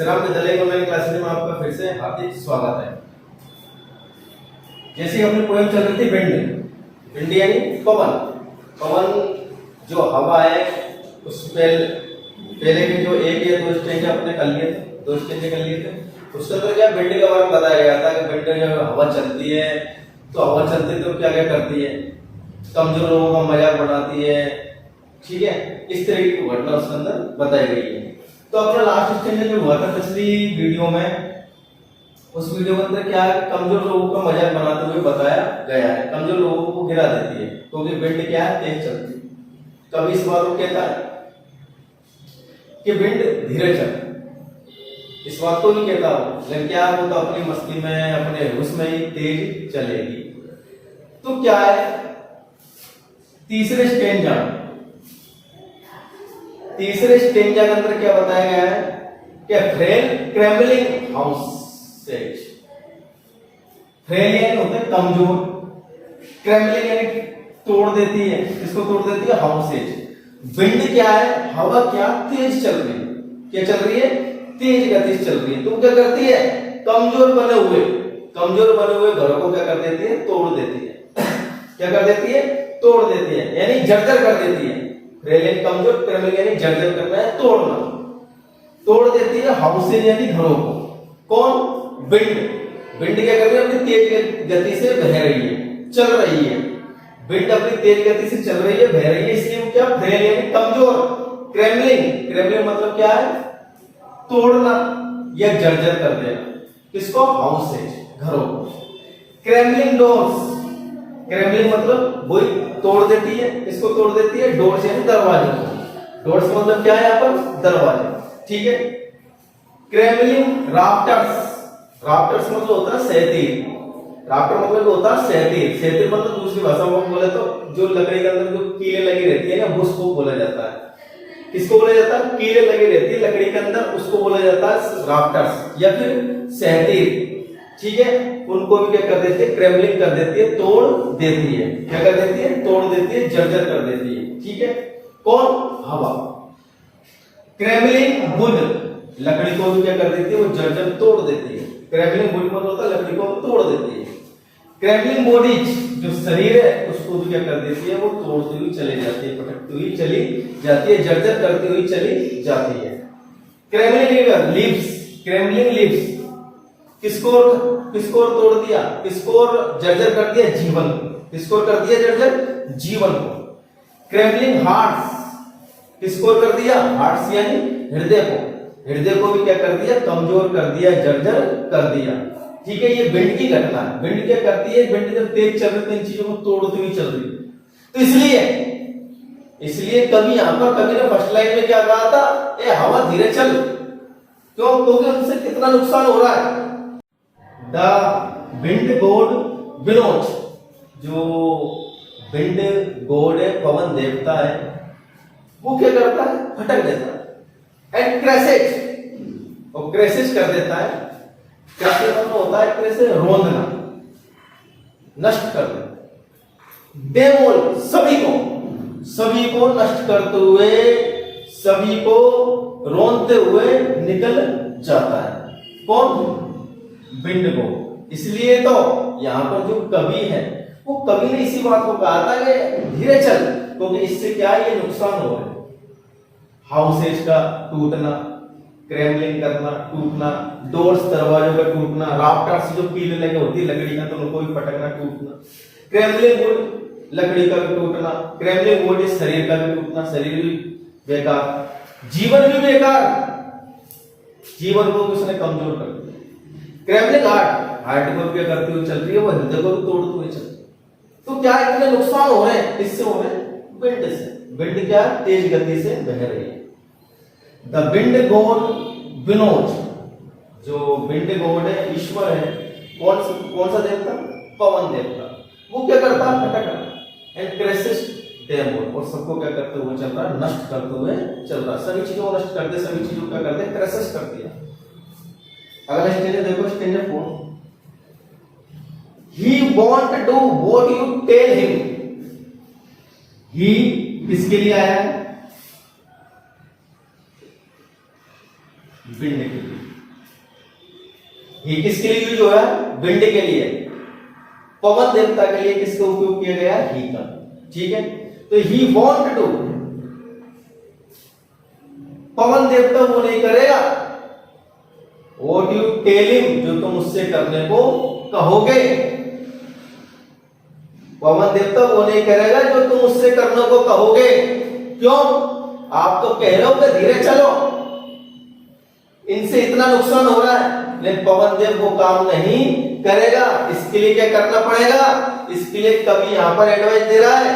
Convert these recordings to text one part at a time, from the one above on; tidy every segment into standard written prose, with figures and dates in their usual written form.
श्रीराम विद्यालय online classes में आपका फिर से हार्दिक स्वागत है। जैसे अपनी पोएम चल रही थी विंड यानी पवन। पवन जो हवा है उस पहले के जो एक या दो स्टेज अपने कर लिए थे, दो स्टेज कर लिए थे। उसके अंदर क्या विंड के बारे में बताया गया था कि विंड जब हवा चलती है तो हवा चलती तो क्या क्या करती है, कमजोर लोगों का मजाक बनाती है, ठीक है। इस तरह की घटना उसके अंदर बताई गई है। तो अपना लास्ट स्टेज जो हुआ था पिछली वीडियो में, उस वीडियो के अंदर क्या है, कमजोर लोगों का मजाक बनाते हुए बताया गया है। कमजोर लोगों को गिरा देती है क्योंकि विंड क्या है, तेज चलती है। कभी इस बात को कहता है कि विंड धीरे चल, इस बात को नहीं कहता वो, लेकिन क्या वो तो अपनी मस्ती में अपने हुस में ही तेज चलेगी। तो क्या है तीसरे स्टेंजा के अंदर क्या बताया गया है कि फ्रेल क्रैम्बलिंग हाउसेज। फ्रेल यानी होते हैं कमजोर, क्रैम्बलिंग यानी तोड़ देती है, इसको तोड़ देती है हाउसेज। विंड क्या है, हवा क्या तेज चल रही है, क्या चल रही है, तेज गति से चल रही है। तो क्या करती है, कमजोर बने हुए घरों को क्या कर देती है, तोड़ देती है। क्या कर देती है, तोड़ देती है, यानी जर्जर कर देती है। रेलिंग कमजोर, क्रैम्बलिंग यानी जर्जर करना है, तोड़ना, तोड़ देती है हाउसेज यानी घरों को। कौन, विंड क्या कर रही है, अपनी तेज गति से बह रही है, चल रही है। विंड अपनी तेज गति से चल रही है, बह रही है, इसलिए वो क्या, फ्रेल यानी कमजोर। क्रैम्बलिंग मतलब क्या है, तोड़ना या जर्जर कर देना, किसको, हाउसेज घरों को। क्रैम्बलिंग मतलब वही तोड़ देती है, इसको तोड़ देती है, डोर्स यानी दरवाजे को। डोर्स मतलब क्या है यहाँ पर, दरवाजे, ठीक है। क्रैम्बलिंग राफ्टर्स मतलब होता है सहतीर। राफ्टर मतलब होता है सहतीर मतलब दूसरी भाषा में बोले तो जो लकड़ी के अंदर जो कीलें लगी रहती है ना, उसको बोला जाता है। किसको बोला जाता है, कीलें लगी रहती है लकड़ी के अंदर, उसको बोला जाता है राफ्टर्स या फिर सहतीर, ठीक है। उनको भी क्या कर देती है, क्रैम्बलिंग कर देती है, तोड़ देती है। क्या कर देती है, तोड़ देती है, जर्जर कर देती है, ठीक है। कौन, हवा। क्रैम्बलिंग वुड, लकड़ी को भी क्या कर देती है, वो जर्जर तोड़ देती है। क्रैम्बलिंग वुड मतलब होता है लकड़ी को तोड़ देती है। क्रैम्बलिंग बॉडीज जो शरीर है उसको भी क्या कर देती है, वो तोड़ती हुई चली जाती है, पटकती हुई चली जाती है, जर्जर करती हुई चली जाती है। क्रैम्बलिंग लीव्स किसको तोड़ दिया, किसको जर्जर कर दिया, जीवन। किसको कर दिया जर्जर, जीवन को। क्रैम्बलिंग हार्ट्स किसको कर दिया, हार्ट्स यानी हृदय को भी क्या कर दिया, कमजोर कर दिया, जर्जर कर दिया, ठीक है। ये विंड की घटना है। विंड क्या करती है, विंड जब तेज चल रही है इन चीजों को तोड़ती हुई चल रही है। तो इसलिए कभी यहां पर कभी ने फर्स्ट लाइन में क्या कहा था, ए हवा धीरे चल, क्यों, क्योंकि उनसे कितना नुकसान हो रहा है। द विंड गॉड विनोज, जो विंड गॉड है, पवन देवता है, वो क्या करता है, फटक देता है। एंड क्रैशेज, और क्रैशेज कर देता है। क्रैशेज मतलब होता है क्रैशेज, रोंदना, नष्ट कर देता। डेमोल सभी को नष्ट करते हुए, सभी को रोनते हुए निकल जाता है। कौन, विंड को। इसलिए तो यहां पर जो कवि है वो कवि ने इसी बात को कहा था कि धीरे चल, क्योंकि इससे क्या ये नुकसान हो रहा है, हाउसेज का टूटना, क्रैम्बलिंग करना, टूटना, डोर्स दरवाजों का टूटना, राफ्टर्स जो कीलें लगे होती है लकड़ी का, तो उनको भी पटकना, टूटना। क्रैम्बलिंग वुड लकड़ी का भी टूटना, क्रैम्बलिंग वुड शरीर का भी टूटना, शरीर भी बेकार, जीवन भी बेकार, जीवन को उसने कमजोर कर दिया। क्रैम्बलिंग हार्ट को क्या करती हुई चल रही है, वो हृदय को भी तोड़ती हुई चल रही है। तो क्या इतने नुकसान हो रहे हैं, इससे हो रहे हैं, विंड से। विंड क्या, तेज गति से बह रही है। द विंड गॉड विनोज, जो विंड गॉड है, ईश्वर है, कौन सा देवता, पवन देवता, वो क्या करता है, फटक, एंड क्रैशेस डेमोल, और सबको क्या करते हुए चल रहा है, नष्ट करते हुए चल रहा है। सभी चीजों को नष्ट करते, सभी चीजों को क्या करते, क्रैशेस कर दिया। अगला स्टेज देखो, stage 4। He won't do what you tell him. He किसके लिए आया है, विंड के लिए। ही किसके लिए यूज हो रहा है? विंड के लिए। पवन देवता के लिए किसका उपयोग किया गया? ही का। ठीक है, तो ही वॉन्ट टू, पवन देवता वो नहीं करेगा व्हाट यू टेल हिम, जो तुम उससे करने को कहोगे। पवन देवता वो नहीं करेगा जो तुम उससे करने को कहोगे। क्यों? आप तो कह रहे हो कि धीरे चलो, इनसे इतना नुकसान हो रहा है, लेकिन पवन देव वो काम नहीं करेगा। इसके लिए क्या करना पड़ेगा? इसके लिए कभी यहां पर एडवाइस दे रहा है,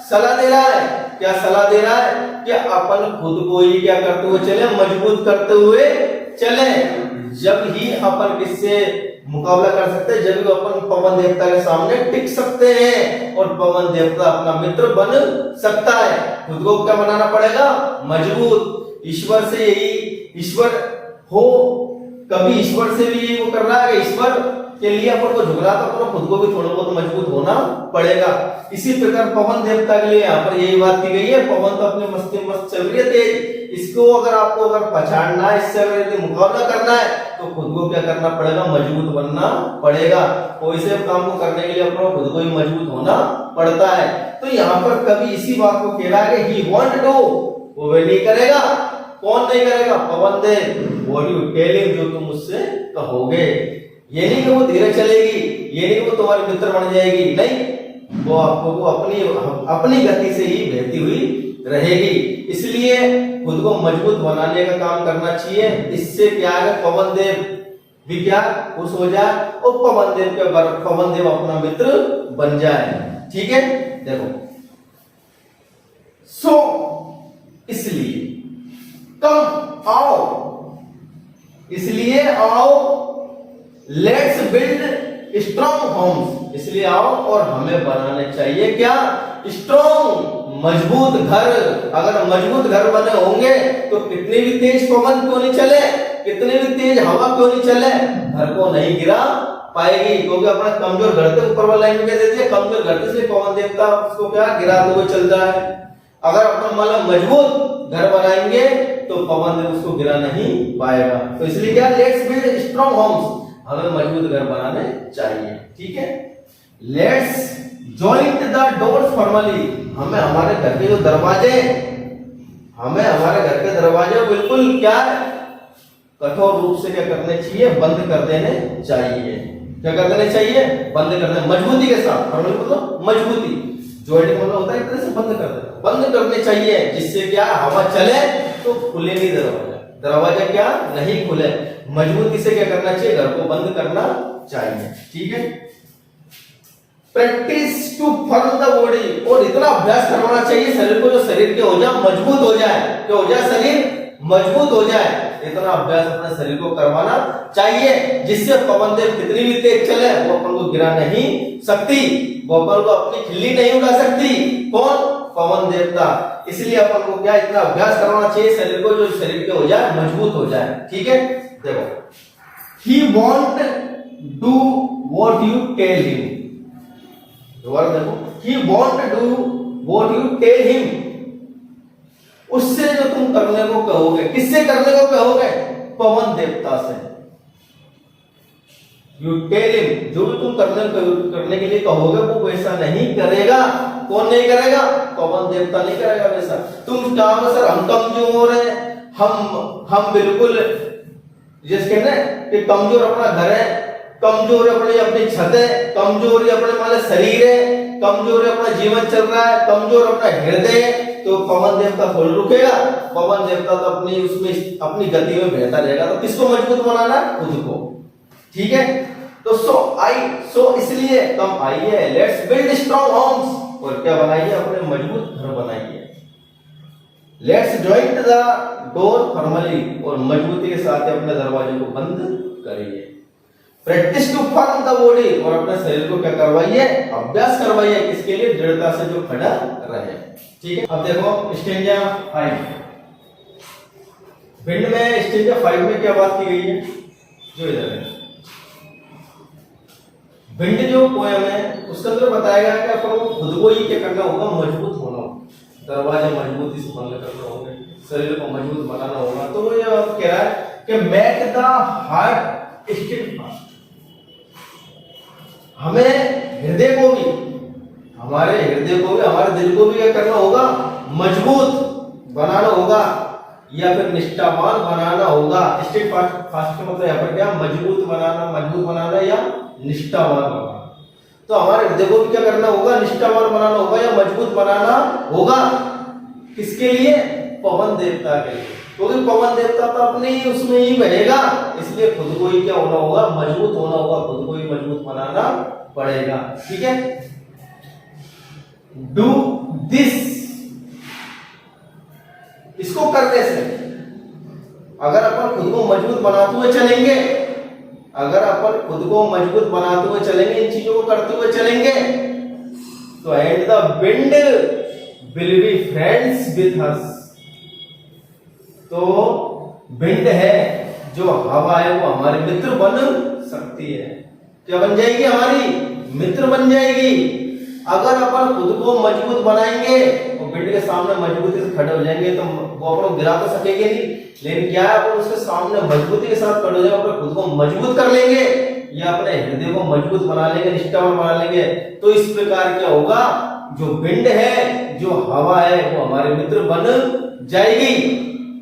सलाह दे रहा है। क्या सलाह दे रहा है? कि अपन खुद को ही क्या करते हुए चले, मजबूत करते हुए चले। जब ही अपन किससे मुकाबला कर सकते हैं, जब भी अपन पवन देवता के सामने टिक सकते हैं और पवन देवता अपना मित्र बन सकता है। खुद को क्या बनाना पड़ेगा? मजबूत। ईश्वर से यही, ईश्वर हो, कभी ईश्वर से भी वो कर रहा है, ईश्वर के लिए अपन को झुक रहा, तो अपन खुद को भी थोड़ा बहुत मजबूत होना पड़ेगा। इसी प्रकार पवन देवता के लिए यहाँ पर यही बात की गई है। पवन तो अपने मस्ती मस्त चल रही है तेज, इसको अगर आपको अगर पछाड़ना है, इससे अगर यदि मुकाबला करना है, तो खुद को क्या करना पड़ेगा? मजबूत बनना पड़ेगा। कोई से काम को करने के लिए अपना खुद को ही मजबूत होना पड़ता है। तो यहाँ पर कभी इसी बात को कह रहा है कि ही वांट टू, वो वे नहीं करेगा। कौन नहीं करेगा? पवन देव। व्हाट यू टेल हिम, जो तुम उससे कहोगे। ये नहीं कि वो धीरे चलेगी, ये नहीं कि वो तुम्हारे मित्र बन जाएगी, नहीं, वो आपको वो अपनी गति से ही बहती हुई रहेगी। इसलिए खुद को मजबूत बनाने का काम करना चाहिए। इससे क्या है? पवन देव भी क्या खुश हो जाए और पवन देव अपना मित्र बन जाए। ठीक है, देखो, सो इसलिए कम आओ, इसलिए आओ, लेट्स बिल्ड स्ट्रॉन्ग होम्स, इसलिए आओ और हमें बनाने चाहिए क्या? स्ट्रॉन्ग, मजबूत घर। अगर मजबूत घर बने होंगे तो कितनी भी तेज पवन क्यों नहीं चले, कितनी भी तेज हवा क्यों नहीं चले, घर को नहीं गिरा पाएगी। क्योंकि अपना कमजोर घर के ऊपर वाला लाइन में क्या देती है? कमजोर घर से पवन देवता उसको क्या गिराते हुए चल रहा है। अगर अपन मतलब मजबूत घर बनाएंगे तो पवन देव उसको गिरा नहीं पाएगा। तो इसलिए क्या? लेट्स बिल्ड स्ट्रॉन्ग होम्स, हमें मजबूत घर बनाने चाहिए। ठीक है, let's joint the doors formally, हमें हमारे घर के जो दरवाजे, हमें हमारे घर के दरवाजे बिल्कुल क्या है? कठोर रूप से क्या करने चाहिए? बंद कर देने चाहिए। क्या कर देने चाहिए? बंद कर देने, मजबूती के साथ। फॉर्मली मतलब मजबूती, जॉइंट मतलब होता है एक तरह से बंद कर देना, बंद करने चाहिए। जिससे क्या? हवा चले तो खुले नहीं दरवाजा, दरवाजा क्या नहीं खुले। मजबूती से क्या करना चाहिए? घर को बंद करना चाहिए। ठीक है, practice to firm the body, और इतना अभ्यास करवाना चाहिए शरीर को, जो शरीर के हो जाए मजबूत हो जाए, क्या हो जाए? शरीर मजबूत हो जाए। इतना अभ्यास अपने शरीर को करवाना चाहिए, जिससे पवन देव कितनी भी तेज चले वो अपन को गिरा नहीं सकती, वो अपन को अपनी खिल्ली नहीं उड़ा सकती। कौन? पवन देवता। इसलिए अपन को क्या इतना अभ्यास करवाना चाहिए शरीर को, जो शरीर के हो जाए मजबूत हो जाए। ठीक है, देखो, he want do what you tell him, दोबारा देखो, he want do what you tell him, उससे जो तुम करने को कहोगे। किससे करने को कहोगे? पवन देवता से। यू टेल हिम, जो भी तुम करने के लिए कहोगे वो वैसा नहीं करेगा। कौन नहीं करेगा? पवन देवता नहीं करेगा वैसा। तुम कहोगे सर हम कमजोर हैं, हम बिल्कुल, जिस कहते हैं कि कमजोर अपना घर है, कमजोर अपनी छत है, कमजोर अपने माने शरीर है, कमजोर अपना जीवन चल रहा है, कमजोर अपना हृदय है, तो पवन देवता थोड़ी रुकेगा। पवन देवता तो उसमें अपनी गति में बहता रहेगा। तो किसको मजबूत बनाना? खुद को। ठीक है, तो सो इसलिए कम आइए, लेट्स बिल्ड स्ट्रॉन्ग होम्स, और क्या बनाइए? अपने मजबूत घर बनाइए। Let's joint the door formally, और मजबूती के साथ अपने दरवाजे को बंद करिए। Practice to firm the body, और अपने शरीर को क्या करवाइए? अभ्यास करवाइए। किसके लिए? दृढ़ता से जो खड़ा रहे। ठीक है, अब देखो स्टेंजा 5, भिंड में स्टेंजा 5 में क्या बात की गई है? जो इधर है भिंड जो पोयम है, उसके अंदर बताया गया कि अपन को खुद को ही क्या करना होगा? मजबूत होना होगा, दरवाजे मजबूती से बंद करना होंगे, शरीर को मजबूत बनाना होगा। तो वो ये कह रहा है कि मेक द हार्ट स्टेडफास्ट। हमें हृदय को भी, हमारे हृदय को भी, हमारे दिल को भी क्या करना होगा, मजबूत बनाना होगा या फिर निष्ठावान बनाना होगा। स्टेडफास्ट का मतलब यहाँ पर क्या, मजबूत बनाना या निष्ठावान बनाना। तो हमारे हृदय को भी क्या करना होगा, निष्ठावान बनाना होगा या मजबूत बनाना होगा। किसके लिए, पवन देवता के लिए, क्योंकि पवन देवता तो अपने ही उसमें ही बहेगा, इसलिए खुद को ही क्या होना होगा, मजबूत होना होगा, खुद को ही मजबूत बनाना पड़ेगा। ठीक है, डू दिस, इसको करने से अगर अपन खुद को मजबूत बनाते हुए चलेंगे, अगर अपन खुद को मजबूत बनाते हुए चलेंगे, इन चीजों को करते हुए चलेंगे, तो and the wind will be friends with us. तो विंड है, जो हवा है, वो हमारे मित्र बन सकती है। क्या बन जाएगी, हमारी मित्र बन जाएगी। अगर अपन खुद को मजबूत बनाएंगे और विंड के सामने मजबूती से खड़े हो जाएंगे तो वो अपन गिरा तो सकेंगे नहीं, लेकिन क्या है, अपन उसके सामने मजबूती के साथ खड़े हो जाएंगे, अपने खुद को मजबूत कर लेंगे या अपने हृदय को मजबूत बना लेंगे, निष्ठावान बना लेंगे। तो इस प्रकार क्या होगा, जो विंड है, जो हवा है, वो हमारे मित्र बन जाएगी।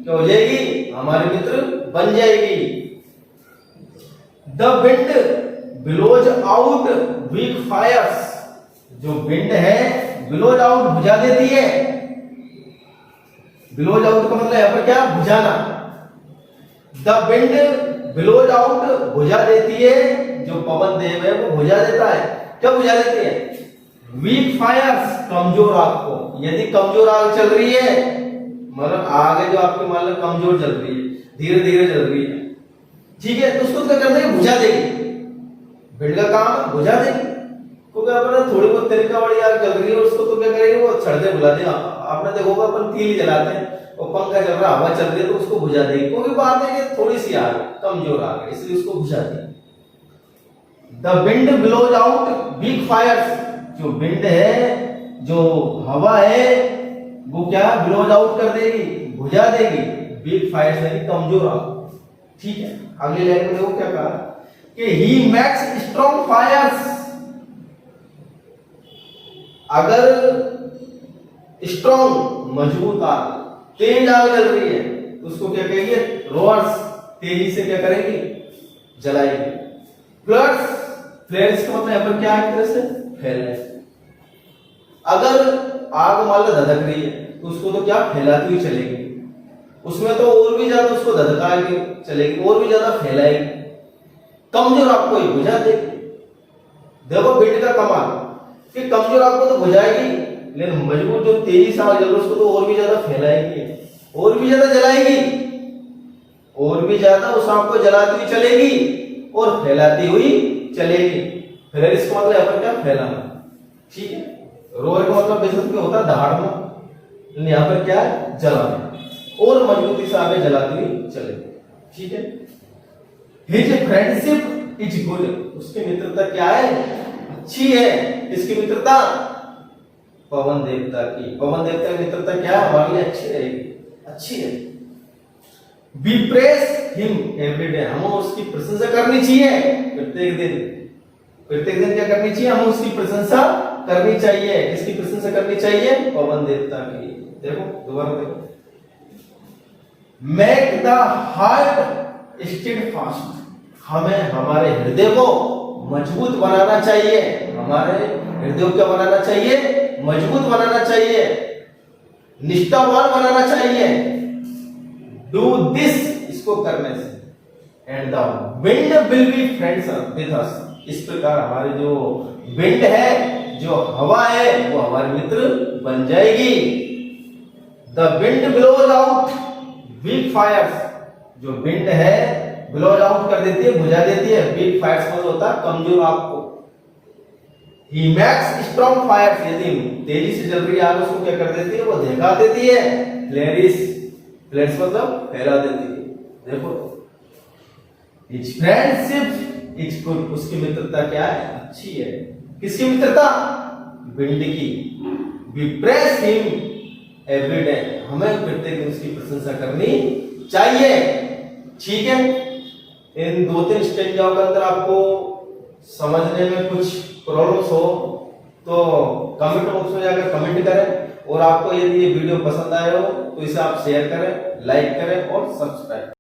क्या हो जाएगी, हमारे मित्र बन जाएगी। The wind blows out weak fires, जो विंड है ब्लोज आउट बुझा देती है। ब्लोज आउट का मतलब यहाँ पर क्या, बुझाना। द विंड ब्लोज आउट बुझा देती है, जो पवन देव है वो बुझा देता है। क्या बुझा देती है, वीक फायर्स, कमजोर आग को। यदि कमजोर आग चल रही है, मतलब आग है जो आपकी मान लो कमजोर चल रही है, धीरे धीरे चल रही है, ठीक है, तो उसको क्या करना है, बुझा देगी। विंड का काम बुझा देगी, क्योंकि अपन थोड़ी बहुत तरीका वाली आग चल रही है, उसको तो क्या करेंगे, वो छड़ते बुझा देगा। आपने देखोगे अपन तीली जलाते हैं और पंखा चल रहा, हवा चल रही है, तो उसको बुझा देगी, क्योंकि बात है कि थोड़ी सी आग, कमजोर आग है, इसलिए उसको बुझा देगी। The wind blows out weak fires, जो विंड है, जो हवा है, वो क्या ब्लोज आउट कर देगी, बुझा देगी, वीक फायर्स यानी कमजोर आग। ठीक है, अगली लाइन में देखो क्या कहा कि ही मेक्स स्ट्रॉन्ग फायर्स। अगर स्ट्रॉन्ग मजबूत आग, तेज आग जल रही है, तो उसको क्या कहेंगे, रोअर्स, तेजी से क्या करेंगे, जलाएंगे। फ्लड्स, फ्लेयर्स का मतलब यहाँ पर क्या है, एक तरह से फैलने। अगर आग मान लो धधक रही है, तो उसको तो क्या फैलाती हुई चलेगी, उसमें तो और भी ज्यादा उसको धधका के चलेगी, और भी ज्यादा फैलाएगी, कमजोर आग को ही बुझा देगी। देखो विंड का कमाल कि कमजोर आग को तो बुझाएगी, लेकिन मजबूत जो तेजी से आग जल रही है उसको तो और भी ज्यादा फैलाएगी, और भी ज्यादा जलाएगी, और भी ज्यादा उस आग को जलाती हुई चलेगी और फैलाती हुई चलेगी। फिर इसका मतलब यहाँ पर क्या, फैलाना। ठीक है, रोअर का मतलब बेसिकली होता है दहाड़ना, लेकिन यहाँ पर क्या है, जलाना, और मजबूती से आगे जलाती हुई चलेगी। ठीक है, हिज फ्रेंडशिप इज गुड, उसकी मित्रता क्या है, अच्छी है। इसकी मित्रता पवन देवता की, पवन देवता की मित्रता क्या है, हमारे लिए अच्छी रहेगी, अच्छी है। We praise him every day, हमें उसकी प्रशंसा करनी चाहिए प्रत्येक दिन। प्रत्येक दिन क्या करनी चाहिए, हमें उसकी प्रशंसा करनी चाहिए। किसकी प्रशंसा करनी चाहिए, पवन देवता की। देखो दोबारा देखो, मेक द हार्ट स्टेडफास्ट, हमें हमारे हृदय को मजबूत बनाना चाहिए। हमारे हृदय को क्या बनाना चाहिए, मजबूत बनाना चाहिए, निष्ठावान बनाना चाहिए। डू दिस, इसको करने से, and the wind will be friends with us, इस प्रकार हमारे जो विंड है, जो हवा है, वो हमारे मित्र बन जाएगी। The wind blows out weak fires, जो विंड है ब्लोज आउट कर देती है, बुझा देती है। वीक फायर्स मतलब होता है कमजोर आग को। ही मेक्स स्ट्रॉन्ग फायर्स, यदि तेजी से जल रही आग उसको क्या कर देती है, वो दिखा देती है। फ्लेरिस, फ्लेरिस मतलब फैला देती है। देखो, इच फ्रेंडशिप इच गुड, उसकी मित्रता क्या है, अच्छी है। किसकी मित्रता, विंड की। We praise him every day, हमें प्रत्येक दिन उसकी प्रशंसा करनी चाहिए। ठीक है, इन 2-3 स्टेंजाओं के अंदर आपको समझने में कुछ प्रॉब्लम्स हो तो कमेंट बॉक्स में जाकर कमेंट करें, और आपको यदि ये वीडियो पसंद आया हो तो इसे आप शेयर करें, लाइक करें और सब्सक्राइब